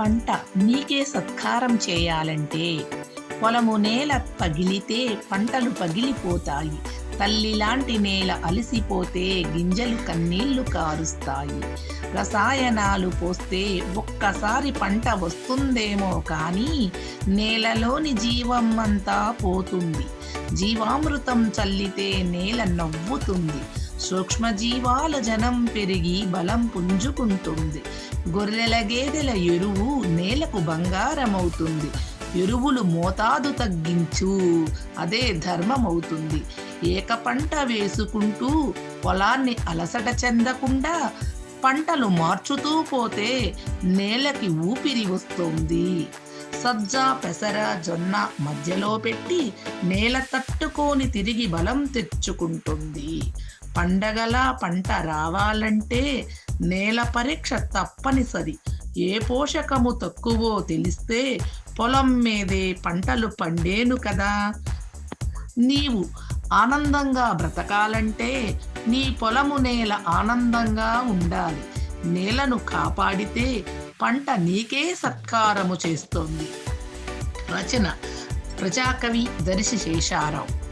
పంట నీకే సత్కారం చేయాలంటే పొలము నేల పగిలితే పంటలు పగిలిపోతాయి. తల్లిలాంటి నేల అలసిపోతే గింజలు కన్నీళ్లు కారుస్తాయి. రసాయనాలు పోస్తే ఒక్కసారి పంట వస్తుందేమో కానీ నేలలోని జీవం అంతా పోతుంది. జీవామృతం చల్లితే నేల నవ్వుతుంది. సూక్ష్మజీవాల జనం పెరిగి బలం పుంజుకుంటుంది. గొర్రెల గేదెల ఎరువు నేలకు బంగారమవుతుంది. ఎరువులు మోతాదు తగ్గించు, అదే ధర్మమవుతుంది. ఏక పంట వేసుకుంటూ పొలాన్ని అలసట చెందకుండా పంటలు మార్చుతూ పోతే నేలకి ఊపిరి వస్తుంది. సజ్జ, పెసర, జొన్న మధ్యలో పెట్టి నేల తట్టుకొని తిరిగి బలం తెచ్చుకుంటుంది. పండగల పంట రావాలంటే నేల పరీక్ష తప్పనిసరి. ఏ పోషకము తక్కువో తెలిస్తే పొలం మీదే పంటలు పండేను కదా. నీవు ఆనందంగా బ్రతకాలంటే నీ పొలము నేల ఆనందంగా ఉండాలి. నేలను కాపాడితే పంట నీకే సత్కారము చేస్తుంది. రచన ప్రజాకవి దర్శి శేషారావు.